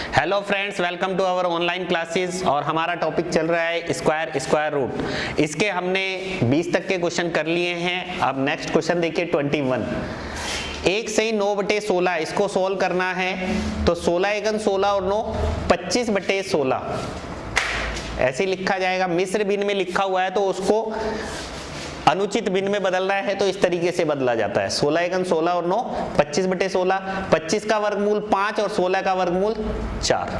Hello friends, welcome to our online classes. और हमारा topic चल रहा है स्क्वायर रूट। इसके हमने 20 तक के क्वेश्चन कर लिए हैं। अब नेक्स्ट क्वेश्चन देखिए 21। 1 से 9/16 इसको सोल्व करना है। तो 16 एकन 16 और 9 25/16 ऐसे लिखा जाएगा। मिस्र बिन में लिखा हुआ है तो उसको अनुचित बिन में बदलना है तो इस तरीके से बदला जाता है। 16 एकन 16 और 9 25/16। 25 का वर्गमूल 5 और 16 का वर्गमूल 4।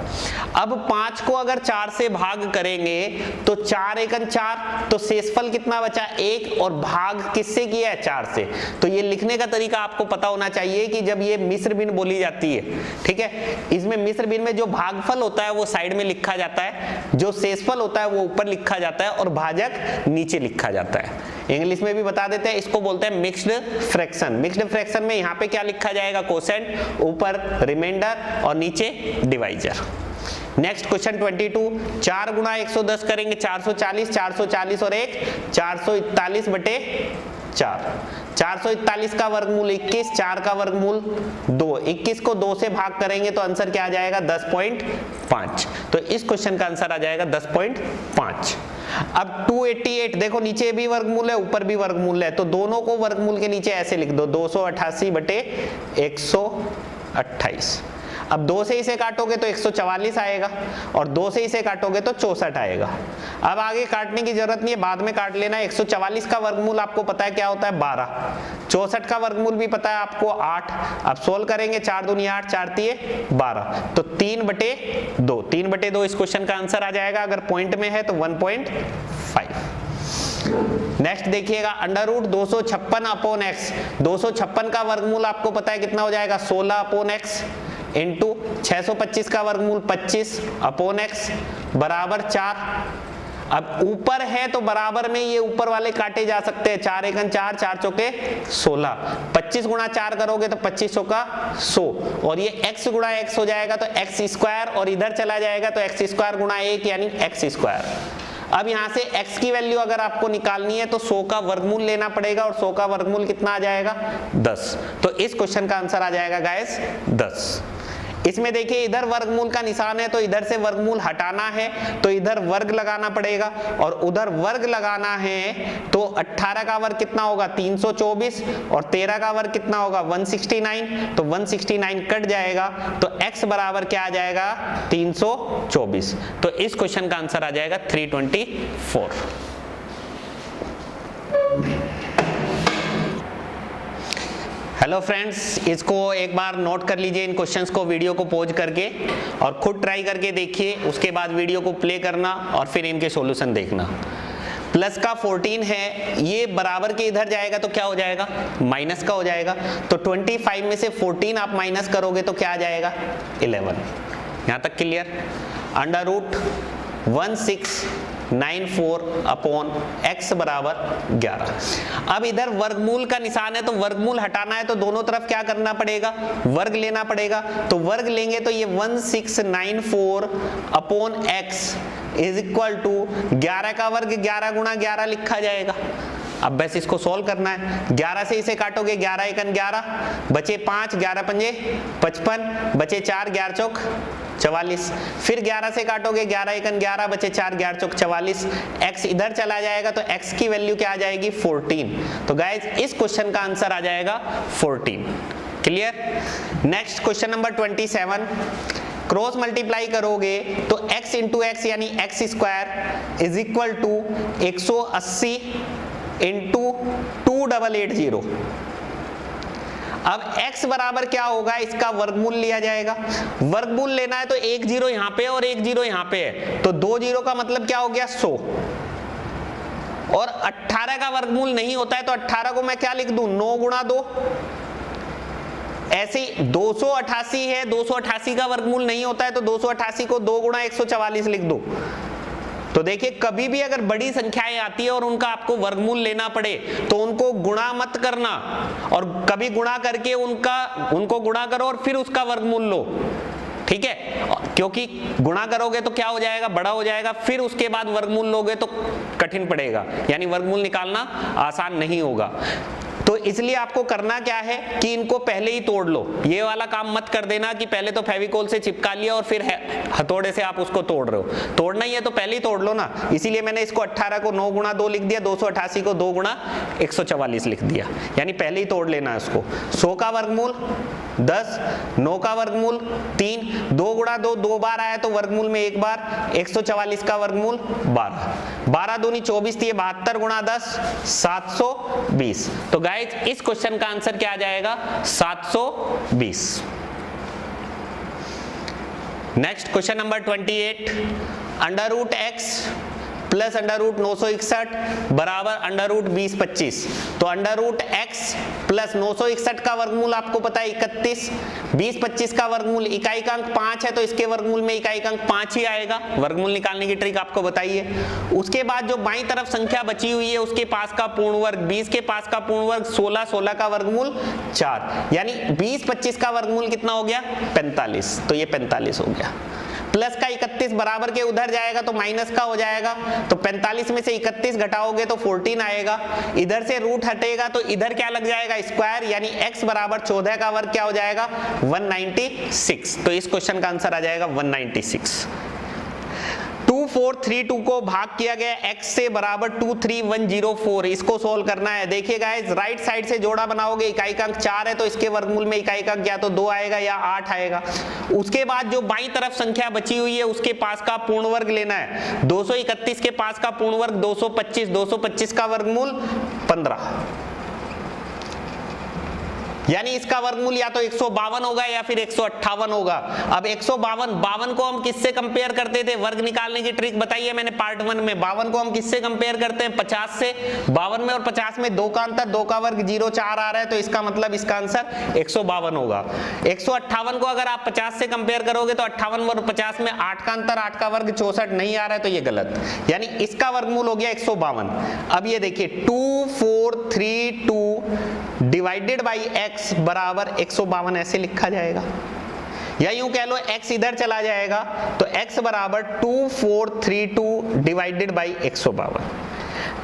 अब 5 को अगर 4 से भाग करेंगे तो 4 एकन 4, तो शेषफल कितना बचा 1, और भाग किससे किया है 4 से। तो ये लिखने का तरीका आपको पता होना चाहिए कि जब ये मिस्र बिन बोली जाती है, ठीक है, इसमें मिस्र बिन में जो भागफल होता है वो साइड में लिखा जाता है, जो शेषफल होता है वो ऊपर लिखा जाता है और भाजक नीचे लिखा जाता है। इंग्लिश में भी बता देते हैं, इसको बोलते हैं मिक्स्ड फ्रैक्शन। मिक्स्ड फ्रैक्शन में यहाँ पे क्या लिखा जाएगा, कोसेंट, ऊपर रिमाइंडर और नीचे डिवाइजर। Next question 22। 4 गुणा 110 करेंगे 440, 440 और 1 441/4। 441 का वर्गमूल 21, 4 का वर्गमूल 2। 21 को 2 से भाग करेंगे तो आंसर क्या आ जाएगा 10.5। तो इस क्वेश्चन का आंसर आ जाएगा 10.5। अब 288, देखो नीचे भी वर्गमूल है ऊपर भी वर्गमूल है, तो दोनों को वर्गमूल के नीचे ऐसे लिख दो 288/128। अब 2 से इसे काटोगे तो 144 आएगा और 2 से इसे काटोगे तो 64 आएगा। अब आगे काटने की जरूरत नहीं है, बाद में काट लेना। 144 का वर्गमूल आपको पता है क्या होता है 12। 64 का वर्गमूल भी पता है आपको 8। अब सोल्व करेंगे 4 दूनी 8, 4 तिये 12, तो 3/2। 3/2 इस क्वेश्चन का आंसर आ जाएगा। अगर पॉइंट में है तो 1.5। नेक्स्ट देखिएगा √256/x। 256 का वर्गमूल आपको पता है कितना हो जाएगा 16/x इंटू 625 का वर्गमूल 25/x बराबर 4। अब ऊपर है तो बराबर में ये ऊपर वाले काटे जा सकते हैं। 4 एकन 4, 4 चौके 16। 25 गुणा 4 करोगे तो 25 चौका 100, और ये x गुणा x हो जाएगा तो x², और इधर चला जाएगा तो x² गुणा 1 यानी x²। अब यहाँ से x की वैल्यू अगर आपको निकालनी है तो 100 का वर्गमूल लेना पड़ेगा, और 100 का वर्गमूल कितना आ जाएगा 10। तो इस क्वेश्चन का आंसर आ जाएगा गाइस 10। इसमें देखिए इधर वर्गमूल का निशान है तो इधर से वर्गमूल हटाना है तो इधर वर्ग लगाना पड़ेगा, और उधर वर्ग लगाना है तो 18 का वर्ग कितना होगा 324, और 13 का वर्ग कितना होगा 169। तो 169 कट जाएगा तो x बराबर क्या आ जाएगा 324। तो इस क्वेश्चन का आंसर आ जाएगा 324। हेलो फ्रेंड्स, इसको एक बार नोट कर लीजिए, इन क्वेश्चंस को वीडियो को पॉज करके और खुद ट्राई करके देखिए। उसके बाद वीडियो को प्ले करना और फिर इनके सॉल्यूशन देखना। प्लस का 14 है, ये बराबर के इधर जाएगा तो क्या हो जाएगा माइनस का हो जाएगा। तो 25 में से 14 आप माइनस करोगे तो क्या आ जाएगा 11। यहाँ तक क्लियर। √1694/x बराबर 11। अब इधर वर्गमूल का निशान है तो वर्गमूल हटाना है तो दोनों तरफ क्या करना पड़ेगा वर्ग लेना पड़ेगा। तो वर्ग लेंगे तो ये 1694/x इज इक्वल टू 11 का वर्ग 11 गुणा 11 लिखा जाएगा। अब बस इसको सोल्व करना है। 11 से इसे काटोगे 11 एकन 11, बचे 5, 11 पंजे 55, बचे 4, 11 चौक 44। फिर 11 से काटोगे 11 एकन 11, बचे 4, 11 चौक 44। x इधर चला जाएगा तो x की वैल्यू क्या आ जाएगी 14। तो गाइज इस क्वेश्चन का आंसर आ जाएगा 14। Clear. Next question number 27। Cross multiply करोगे तो x इंटू x यानी x² is equal to 180 into 2880। अब x बराबर क्या होगा, इसका वर्गमूल लिया जाएगा। वर्गमूल लेना है तो 1 0 यहाँ पे और 1 0 यहाँ पे है, तो 2 0 का मतलब क्या हो गया 100। और 18 का वर्गमूल नहीं होता है तो 18 को मैं क्या लिख दूं 9 गुणा 2। ऐसे 288 है, 288 का वर्गमूल नहीं होता है तो 288 को 2 गुणा 144 लिख दो। तो देखिए कभी भी अगर बड़ी संख्याएं आती है और उनका आपको वर्गमूल लेना पड़े तो उनको गुणा मत करना, और कभी गुणा करके उनको गुणा करो और फिर उसका वर्गमूल लो, ठीक है। क्योंकि गुणा करोगे तो क्या हो जाएगा बड़ा हो जाएगा, फिर उसके बाद वर्गमूल लोगे तो कठिन पड़ेगा, यानी वर्गमूल निकालना आसान नहीं होगा। तो इसलिए आपको करना क्या है कि इनको पहले ही तोड़ लो, ये वाला काम मत कर देना कि पहले तो फेविकोल से चिपका लिया और फिर हथौड़े से आप उसको तोड़ रहे हो। तोड़ना ही है तो पहले ही तोड़ लो ना। इसीलिए मैंने इसको 18 को 9 गुणा 2 लिख दिया, 288 को 2 गुणा 144 लिख दिया, यानी पहले ही तोड़ लेना है उसको। 100 का वर्गमूल 10, 9 का वर्गमूल 3, 2 गुणा 2 2 बार आया तो वर्गमूल में 1 बार, 144 का वर्गमूल 12, 12 दूनी 24 थी, 72 गुणा 10 720। तो गाइस इस क्वेश्चन का आंसर क्या आ जाएगा? 720। Next question number 28, under root x plus under root 961 बराबर अंडर रूट 2025। तो अंडर रूट x प्लस 961 का वर्गमूल आपको पता है 31, 2025 का वर्गमूल इकाइकांक 5 है तो इसके वर्गमूल में इकाइकांक 5 ही आएगा। वर्गमूल निकालने की ट्रिक आपको बताइए। उसके बाद जो बाईं तरफ संख्या बची हुई है उसके पास का पूर्ण वर्ग 20 के पास का पूर्ण वर्ग 16, 16 का वर्गमूल 4, यानी 20-25 का वर्गमूल कितना हो गया? 45। तो ये 45 हो गया। प्लस का 31 बराबर के उधर जाएगा तो माइनस का हो जाएगा, तो 45 में से 31 घटाओगे तो 14 आएगा। इधर से रूट हटेगा तो इधर क्या लग जाएगा? स्क्वायर, यानी x बराबर 14 का वर्ग क्या हो जाएगा? 196। तो इस क्वेश्चन का आंसर आ जाएगा 196। 2432 को भाग किया गया x से बराबर 23104, इसको सोल्व करना है। देखिए गाइस, राइट साइड से जोड़ा बनाओगे, इकाइकांक 4 है तो इसके वर्गमूल में इकाइकांक या तो 2 आएगा या 8 आएगा। उसके बाद जो बाईं तरफ संख्या बची हुई है उसके पास का पूर्ण वर्ग लेना है। 231 के पास का पूर्ण वर्ग 225, 225 का वर्गमूल 15, यानी इसका वर्गमूल या तो 152 होगा या फिर 158 होगा। अब 152 को हम किससे कंपेयर करते थे? वर्ग निकालने की ट्रिक बताइए मैंने पार्ट 1 में। 52 को हम किससे कंपेयर करते हैं? 50 से। 52 में और 50 में 2 का अंतर, 2 का वर्ग 0, 4 आ रहा है तो इसका मतलब इसका आंसर 152 होगा। 158 को अगर आप 50 से कंपेयर करोगे तो 58 और 50 में 8 का अंतर, 8 का वर्ग 64 नहीं आ रहा है तो ये गलत, यानी इसका वर्गमूल हो गया 152। अब ये देखिए 2432 डिवाइडेड बाई x बराबर 152 ऐसे लिखा जाएगा, या यूं कह लो x इधर चला जाएगा तो x बराबर 2432 डिवाइडेड बाई 152।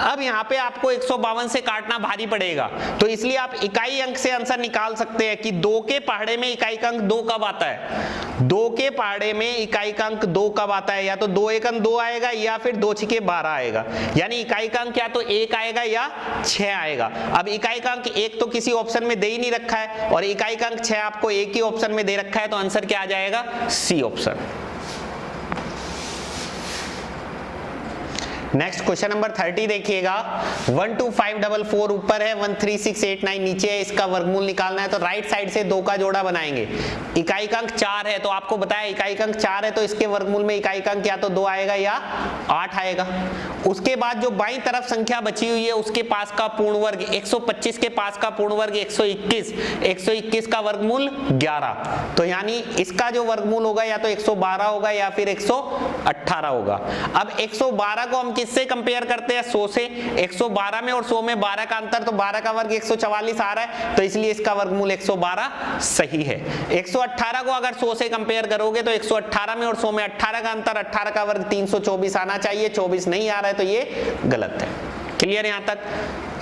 अब यहाँ पे आपको 152 से काटना भारी पड़ेगा तो इसलिए आप इकाई अंक से आंसर निकाल सकते हैं कि 2 के पहाड़े में इकाइकांक 2 कब आता है। 2 के पहाड़े में इकाइकांक 2 कब आता है? या तो 2 एकम 2 आएगा या फिर 2 छिके 12 आएगा, यानी इकाइकांक या तो 1 आएगा या 6 आएगा। अब इकाइकांक 1 तो किसी ऑप्शन में दे ही नहीं रखा है और इकाइकांक 6 आपको एक ही ऑप्शन में दे रखा है, तो आंसर क्या आ जाएगा? C option. Next question number 30 देखिएगा। 12544 ऊपर है, 13689 नीचे है, इसका वर्गमूल निकालना है। तो राइट साइड से 2 का जोड़ा बनाएंगे। इकाइकांक 4 है तो आपको बताया इकाइकांक 4 है तो इसके वर्गमूल में इकाइकांक या तो 2 आएगा या 8 आएगा। उसके बाद जो बाईं तरफ संख्या बची हुई है उसके पास का पूर्ण वर्ग 125 के पास का पूर्ण वर्ग 121, 121 का वर्गमूल 11, तो यानी इसका जो वर्गमूल होगा या तो 112 होगा या फिर 118 होगा। अब 112 को हम किससे कंपेयर करते हैं? 100 से। 112 में और 100 में 12 का अंतर, तो 12 का वर्ग 144 आ रहा है तो इसलिए इसका वर्गमूल 112 सही है। 118 को अगर 100 से कंपेयर करोगे तो 118 में और 100 में 18 का अंतर, 18 का वर्ग 324 आना चाहिए, 24 नहीं आ रहा है तो ये गलत है। क्लियर यहां तक?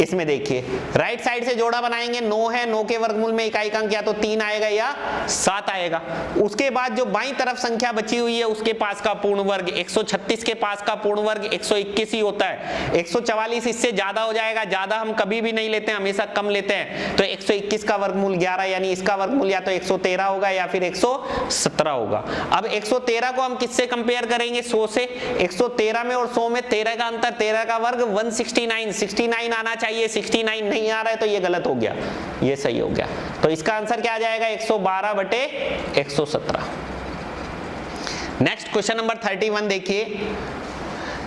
इसमें देखिए राइट साइड से जोड़ा बनाएंगे, 9 है, 9 के वर्गमूल में इकाइकांक या तो 3 आएगा या 7 आएगा। उसके बाद जो बाईं तरफ संख्या बची हुई है उसके पास का पूर्ण वर्ग 136 के पास का पूर्ण वर्ग 121 ही होता है। 144 इससे ज्यादा हो जाएगा, ज्यादा हम कभी भी नहीं लेते हैं, हमेशा कम लेते हैं। तो 121 का वर्गमूल 11, यानी इसका वर्गमूल या तो 113 होगा या फिर 117 होगा। अब 113 को हम किससे कंपेयर करेंगे? 100 से। 113 में और 100 में 13 का अंतर, 13 का वर्ग 169, 69 आना चाहिए, 69 नहीं आ रहा है तो ये गलत हो गया, ये सही हो गया। तो इसका आंसर क्या आ जाएगा? 112 बटे 117। नेक्स्ट क्वेश्चन नंबर 31 देखिए।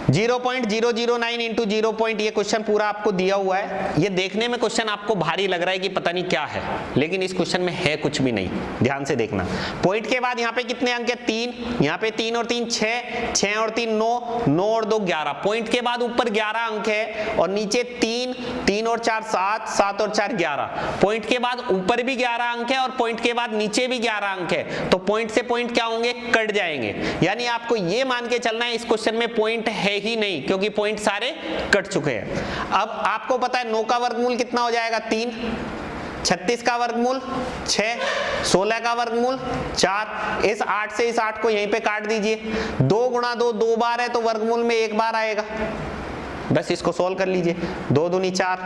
0.009 इंटू 0. ये क्वेश्चन पूरा आपको दिया हुआ है। ये देखने में क्वेश्चन आपको भारी लग रहा है कि पता नहीं क्या है, लेकिन इस क्वेश्चन में है कुछ भी नहीं, ध्यान से देखना। पॉइंट के बाद यहाँ पे कितने अंक है? 3, यहाँ पे 3 और 3 6, 6 और 3 9, 9 और 2 11। पॉइंट के बाद ऊपर 11 अंक है और नीचे 3, 3 और 4 7, 7 और 4 11। पॉइंट के बाद ऊपर भी 11 अंक है और पॉइंट के बाद नीचे भी 11 अंक है, तो पॉइंट से पॉइंट क्या होंगे? कट जाएंगे। यानी आपको ये मान के चलना है इस क्वेश्चन में पॉइंट है ही नहीं, क्योंकि पॉइंट सारे कट चुके हैं। अब आपको पता है 9 का वर्गमूल कितना हो जाएगा 3, 36 का वर्गमूल 6, 16 का वर्गमूल 4, इस 8 से इस 8 को यहीं पे काट दीजिए, 2 गुणा 2 2 बार है तो वर्गमूल में 1 बार आएगा, बस इसको सोल्व कर लीजिए, 2 दूनी 4,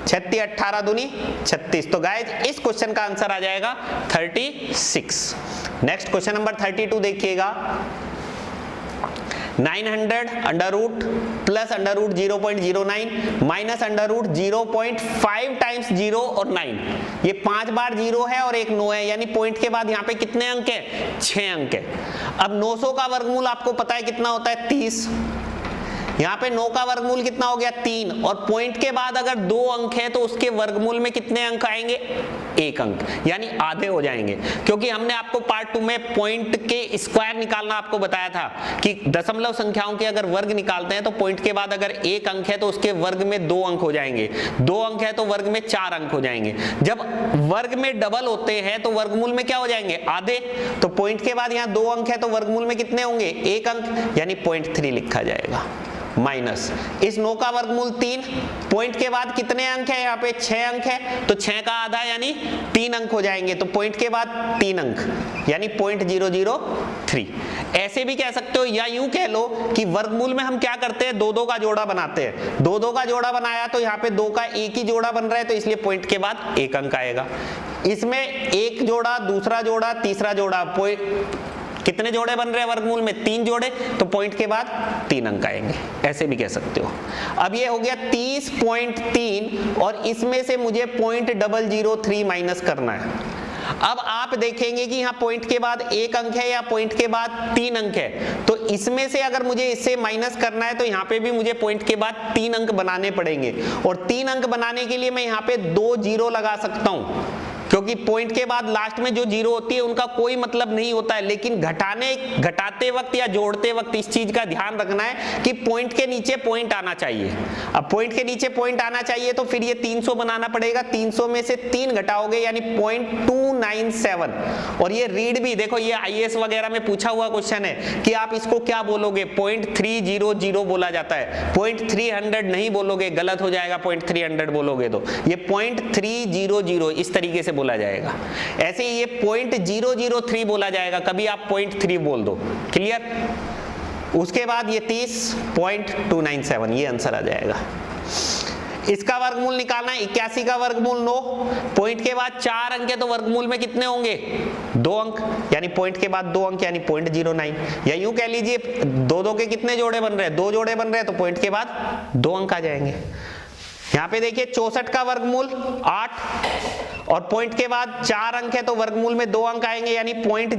36 18 दूनी 36। तो गाइज इस क्वेश्चन का आंसर आ जाएगा 36। नेक्स्ट क्वेश्चन नंबर 32 देखिएगा, 900 under root plus under root 0.09 minus under root 0.5 times 0 और 9, ये 5 बार 0 है और एक 9 है, यानी पॉइंट के बाद यहाँ पे कितने अंक है 6 अंक है। अब 900 का वर्गमूल आपको पता है कितना होता है 30, यहाँ पे 9 का वर्गमूल कितना हो गया 3, और पॉइंट के बाद अगर 2 अंक है तो उसके वर्गमूल में कितने अंक आएंगे 1 अंक, यानी आधे हो जाएंगे, क्योंकि हमने आपको पार्ट 2 में पॉइंट के स्क्वायर निकालना आपको बताया था कि दशमलव संख्याओं के अगर वर्ग निकालते हैं तो पॉइंट के बाद अगर 1 अंक है तो उसके वर्ग में 2 अंक हो जाएंगे, 2 अंक है तो वर्ग में 4 अंक हो जाएंगे। जब वर्ग में डबल होते हैं तो वर्गमूल में क्या हो जाएंगे आधे, तो पॉइंट के बाद यहाँ 2 अंक है तो वर्गमूल में कितने होंगे 1 अंक, यानी 0.3 लिखा जाएगा। माइनस इस 9 का वर्गमूल 3, पॉइंट के बाद कितने अंक है यहाँ पे 6 अंक है, तो 6 का आधा यानी 3 अंक हो जाएंगे, तो पॉइंट के बाद 3 अंक यानी 0.003। ऐसे भी कह सकते हो या यूं कह लो कि वर्गमूल में हम क्या करते हैं 2 2 का जोड़ा बनाते हैं, 2 2 का जोड़ा बनाया तो यहाँ पे 2 का एक ही जोड़ा बन रहा है, तो इसलिए पॉइंट के बाद 1 अंक आएगा। इसमें एक जोड़ा, दूसरा जोड़ा, तीसरा जोड़ा, कितने जोड़े बन रहे हैं वर्गमूल में 3 जोड़े, तो पॉइंट के बाद 3 अंक आएंगे, ऐसे भी कह सकते हो। अब ये हो गया 30.3 और इसमें से मुझे 0.003 माइनस करना है। अब आप देखेंगे कि यहाँ पॉइंट के बाद 1 अंक है या पॉइंट के बाद 3 अंक है, तो इसमें से अगर मुझे इससे माइनस करना है तो यहाँ पे भी मुझे पॉइंट के बाद 3 अंक बनाने पड़ेंगे, और 3 अंक बनाने के लिए मैं यहाँ पे 2 जीरो लगा सकता हूँ, क्योंकि पॉइंट के बाद लास्ट में जो जीरो होती है उनका कोई मतलब नहीं होता है, लेकिन घटाते वक्त या जोड़ते वक्त इस चीज का ध्यान रखना है कि पॉइंट के नीचे पॉइंट आना चाहिए। अब पॉइंट के नीचे पॉइंट आना चाहिए तो फिर ये 300 बनाना पड़ेगा, 300 में से 3 घटाओगे यानी 0.297, और ये रीड भी देखो, ये आईएएस वगैरह में पूछा हुआ क्वेश्चन है कि आप इसको क्या बोलोगे, 0.300 बोला जाता है, 0.300 नहीं बोलोगे, गलत हो जाएगा, 0.300 बोलोगे तो ये 0.300 इस तरीके से बोला जाएगा। ऐसे ही ये 0.003 बोला जाएगा, कभी आप 0.3 बोल दो, क्लियर। उसके बाद ये 30.297 ये आंसर आ जाएगा। इसका वर्गमूल निकालना है, 81 का वर्गमूल 9, पॉइंट के बाद 4 अंक है तो वर्गमूल में कितने होंगे 2 अंक, यानी पॉइंट के बाद 2 अंक यानी 0.09, या यूं कह लीजिए 2 2 के कितने जोड़े बन रहे हैं 2 जोड़े बन रहे हैं तो पॉइंट के बाद 2 अंक आ जाएंगे। यहाँ पे देखिए 64 का वर्गमूल 8 और पॉइंट के बाद 4 अंक है तो वर्गमूल में 2 अंक आएंगे यानी 0.08।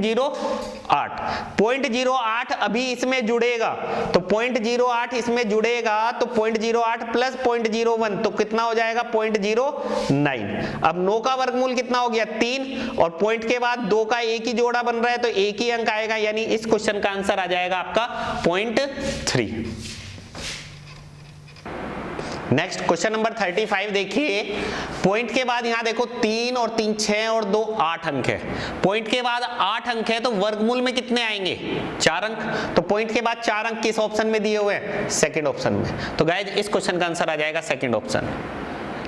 0.08 अभी इसमें जुड़ेगा तो 0.08 इसमें जुड़ेगा तो 0.08 प्लस 0.01 तो कितना हो जाएगा 0.09। अब 9 का वर्गमूल कितना हो गया 3 और पॉइंट के बाद 2 का एक ही जोड़ा बन रहा है तो एक ही अंक आएगा, यानी इस क्वेश्चन का आंसर आ जाएगा आपका 0.3। नेक्स्ट क्वेश्चन नंबर 35 देखिए, पॉइंट के बाद यहां देखो 3 और 3 6 और 2 8 अंक है, पॉइंट के बाद 8 अंक है तो वर्गमूल में कितने आएंगे 4 अंक, तो पॉइंट के बाद 4 अंक किस ऑप्शन में दिए हुए हैं सेकंड ऑप्शन में, तो गाइस इस क्वेश्चन का आंसर आ जाएगा सेकंड ऑप्शन।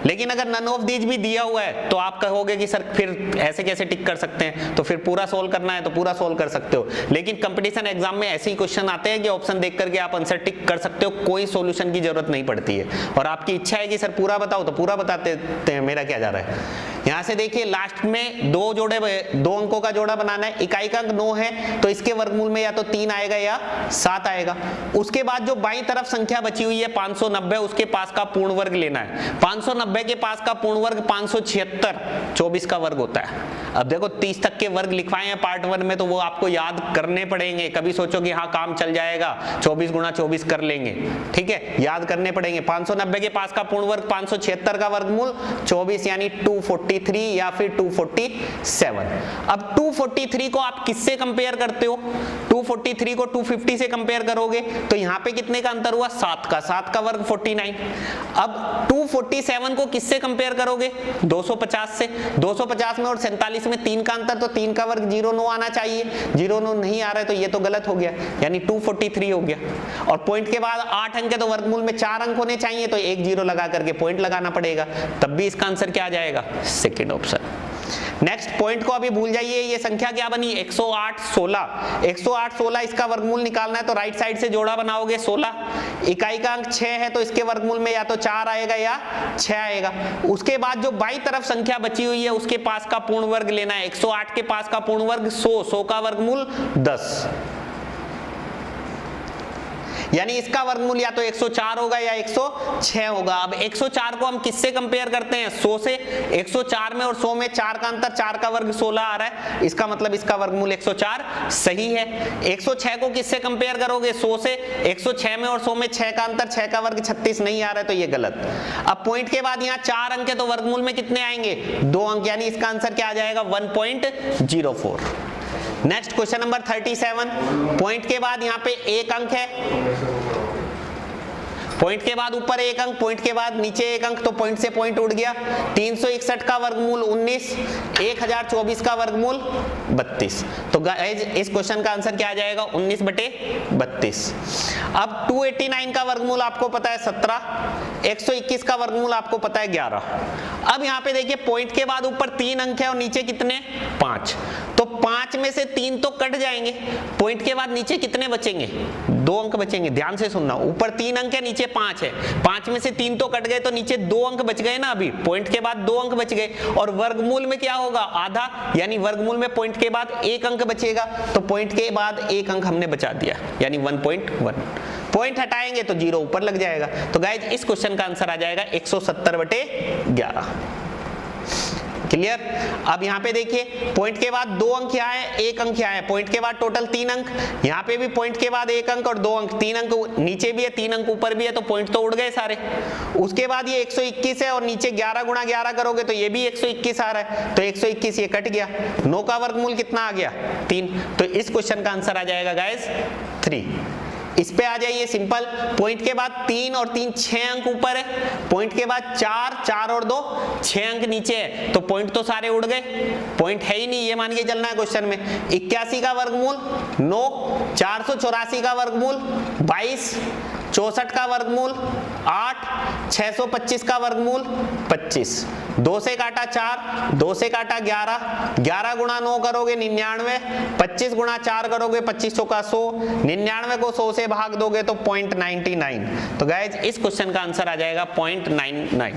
लेकिन अगर नन ऑफ दीज भी दिया हुआ है तो आप कहोगे कि सर फिर ऐसे कैसे टिक कर सकते हैं, तो फिर पूरा सोल्व करना है तो पूरा सोल्व कर सकते हो, लेकिन कंपटीशन एग्जाम में ऐसे ही क्वेश्चन आते हैं कि ऑप्शन देख करके आप आंसर टिक कर सकते हो, कोई सॉल्यूशन की जरूरत नहीं पड़ती है। और आपकी इच्छा है कि सर पूरा बताओ तो पूरा बताते हैं, मेरा क्या जा रहा है। यहां से देखिए लास्ट में 2 अंकों का जोड़ा बनाना है, इकाई का अंक 9 है तो इसके वर्गमूल में या तो 3 आएगा या 7 आएगा। उसके बाद जो बाईं तरफ संख्या बची हुई है 590, उसके पास का पूर्ण वर्ग लेना है। 590 के पास का पूर्ण वर्ग 576 24 का वर्ग होता है। अब देखो 30 तक के वर्ग लिखवाए हैं पार्ट 1 में तो वो आपको याद करने पड़ेंगे, कभी सोचो कि हाँ काम चल जाएगा 24 गुणा 24 कर लेंगे, ठीक है, याद करने पड़ेंगे। 590 के पास का पूर्ण वर्ग 576 का वर्गमूल 24 यानी 243 या फिर 247। अब 243 को आप किससे कंपेयर करते हो, 243 को 250 से कंपेयर करोगे तो यहाँ पे कितने का अंतर हुआ 7 का वर्ग 49। अब 247 को किससे कंपेयर करोगे 250 से, 250 में और 47 में 3 का अंतर, तो 3 का वर्ग 0,9 आना चाहिए, 0,9 नहीं आ रहा है तो ये तो गलत हो गया, यानी 243 हो गया। और पॉइंट के बाद 8 अंक है तो वर्गमूल में 4 अंक होने चाहिए, तो एक 0 लगा करके पॉइंट लगाना पड़ेगा, तब भी इसका आंसर क्या आ जाएगा, सेकेंड ऑप्शन। नेक्स्ट पॉइंट को अभी भूल जाइए, ये संख्या क्या बनी 108 16, 108 16 इसका वर्गमूल निकालना है तो राइट साइड से जोड़ा बनाओगे 16, इकाई का अंक 6 है तो इसके वर्गमूल में या तो 4 आएगा या 6 आएगा। उसके बाद जो बाईं तरफ संख्या बची हुई है उसके पास का पूर्ण वर्ग लेना है, 108 के पास का पूर्ण वर्ग 100, 100 का वर्गमूल 10, यानी इसका वर्गमूल या तो 104 होगा या 106 होगा। अब 104 को हम किससे कंपेयर करते हैं, 100 से, 104 में और 100 में 4 का अंतर, 4 का वर्ग 16 आ रहा है, इसका मतलब इसका वर्गमूल 104 सही है। 106 को किससे कंपेयर करोगे, 100 से, 106 में और 100 में 6 का अंतर, 6 का वर्ग 36 नहीं आ रहा है तो ये गलत। अब पॉइंट के बाद यहाँ 4 अंक है तो वर्गमूल में कितने आएंगे, 2 अंक, यानी इसका आंसर क्या आ जाएगा 1.04। नेक्स्ट क्वेश्चन नंबर 37, पॉइंट के बाद यहाँ पे 1 अंक है, पॉइंट के बाद ऊपर 1 अंक, पॉइंट के बाद नीचे 1 अंक, तो पॉइंट से पॉइंट उड़ गया। 361 का वर्गमूल 19, 1024 का वर्गमूल 32, तो गाइस इस क्वेश्चन का आंसर क्या आ जाएगा 19/32। अब 289 का वर्गमूल आपको पता है 17, 121 का वर्गमूल आपको पता है 11। अब यहाँ पे देखिए पॉइंट के बाद ऊपर 3 अंक है और नीचे कितने 5, तो 5 में से 3 तो कट जाएंगे, पॉइंट के बाद नीचे कितने बचेंगे, 2 अंक बचेंगे। ध्यान से सुनना, ऊपर 3 अंक है नीचे 5 है, 5 में से 3 तो कट गए तो नीचे 2 अंक बच गए ना, अभी पॉइंट के बाद 2 अंक बच गए, और वर्गमूल में क्या होगा आधा, यानी वर्गमूल में पॉइंट के बाद 1 अंक बचेगा, तो पॉइंट के बाद 1 अंक हमने बचा दिया, यानी 1.1। पॉइंट हटाएंगे तो 0 ऊपर लग जाएगा, तो गाइज इस क्वेश्चन का आंसर आ जाएगा 170/11। क्लियर। अब यहाँ पे देखिए पॉइंट के बाद 2 अंक यहाँ है, 1 अंक यहाँ है, पॉइंट के बाद टोटल 3 अंक, यहाँ पे भी पॉइंट के बाद 1 अंक और 2 अंक, 3 अंक नीचे भी है 3 अंक ऊपर भी है, तो पॉइंट तो उड़ गए सारे। उसके बाद ये 121 है और नीचे 11 गुणा 11 करोगे तो ये भी 121 आ रहा है, तो 121 ये कट गया, 9 का वर्गमूल कितना आ गया 3, तो इस क्वेश्चन का आंसर आ जाएगा गाइस 3। इस पे आ जाइए सिंपल, पॉइंट के बाद 3 और 3 6 अंक ऊपर है, पॉइंट के बाद 4 4 और 2 6 अंक नीचे है, तो पॉइंट तो सारे उड़ गए, पॉइंट है ही नहीं, ये मान के चलना है क्वेश्चन में। 81 का वर्गमूल 9, 484 का वर्गमूल 22, 64 का वर्गमूल 8, 625 का वर्गमूल 25, 2 से काटा 4, 2 से काटा 11, 11 गुणा 9 करोगे 99, 25 गुणा 4 करोगे 25 का 100, 99 को 100 से भाग दोगे तो 0.99, तो गाइज इस क्वेश्चन का आंसर आ जाएगा 0.99।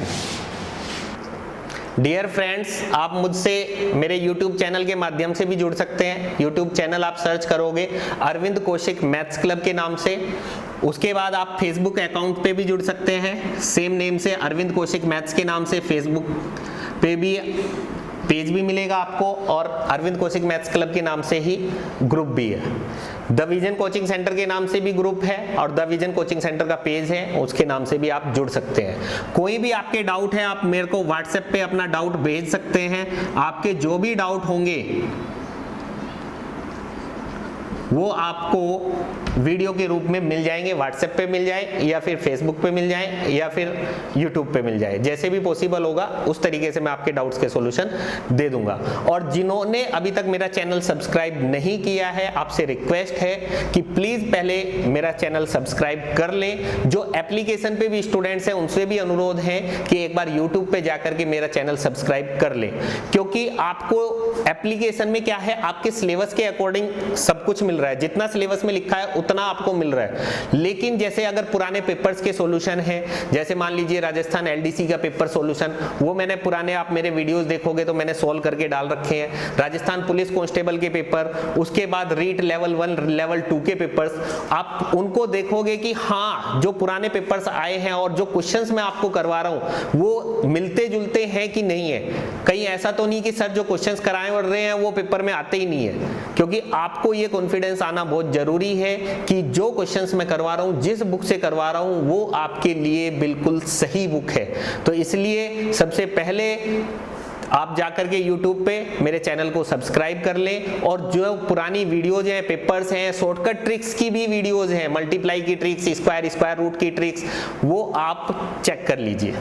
डियर फ्रेंड्स, आप मुझसे मेरे YouTube चैनल के माध्यम से भी जुड़ सकते हैं। YouTube चैनल आप सर्च करोगे अरविंद कौशिक मैथ्स क्लब के नाम से, उसके बाद आप फेसबुक अकाउंट पे भी जुड़ सकते हैं सेम नेम से, अरविंद कौशिक मैथ्स के नाम से फेसबुक पे भी पेज भी मिलेगा आपको, और अरविंद कौशिक मैथ्स क्लब के नाम से ही ग्रुप भी है। द विजन कोचिंग सेंटर के नाम से भी ग्रुप है, और द विजन कोचिंग सेंटर का पेज है, उसके नाम से भी आप जुड़ सकते हैं। कोई भी आपके डाउट है आप मेरे को व्हाट्सएप पे अपना डाउट भेज सकते हैं, आपके जो भी डाउट होंगे वो आपको वीडियो के रूप में मिल जाएंगे, व्हाट्सएप पे मिल जाए या फिर फेसबुक पे मिल जाए या फिर यूट्यूब पे मिल जाए, जैसे भी पॉसिबल होगा उस तरीके से मैं आपके डाउट्स के सॉल्यूशन दे दूंगा। और जिन्होंने अभी तक मेरा चैनल सब्सक्राइब नहीं किया है, आपसे रिक्वेस्ट है कि प्लीज पहले मेरा चैनल सब्सक्राइब कर लें। जो एप्लीकेशन पे भी स्टूडेंट्स हैं उनसे भी अनुरोध है कि एक बार यूट्यूब पे जाकर के मेरा चैनल सब्सक्राइब कर लें, क्योंकि आपको एप्लीकेशन में क्या है, आपके सिलेबस के अकॉर्डिंग सब कुछ मिल रहा है, जितना सिलेबस में लिखा है उतना आपको मिल रहा है। लेकिन जैसे अगर पुराने पेपर्स के सॉल्यूशन है, जैसे मान लीजिए राजस्थान एलडीसी का पेपर सॉल्यूशन, वो मैंने पुराने, आप मेरे वीडियोस देखोगे तो मैंने सॉल्व करके डाल रखे हैं। राजस्थान पुलिस कांस्टेबल के पेपर, उसके बाद रीट लेवल 1 लेवल 2 के पेपर्स, आप उनको देखोगे कि हाँ जो पुराने पेपर्स आए हैं और जो क्वेश्चंस मैं आपको करवा रहा हूं वो मिलते जुलते हैं कि नहीं है। कहीं ऐसा तो नहीं कि सर जो क्वेश्चंस कराए और रहे हैं वो पेपर में आते ही नहीं है, क्योंकि आपको ये कॉन्फिडेंस आना बहुत जरूरी है कि जो क्वेश्चंस मैं करवा रहा हूं, जिस बुक से करवा रहा हूं वो आपके लिए बिल्कुल सही बुक है। तो इसलिए सबसे पहले आप जाकर के YouTube पे मेरे चैनल को सब्सक्राइब कर लें, और जो पुरानी वीडियोज हैं, पेपर्स हैं, शॉर्टकट ट्रिक्स की भी वीडियोज हैं, मल्टीप्लाई की ट्रिक्स, स्क्वायर रूट की ट्रिक्स, वो आप चेक कर लीजिए।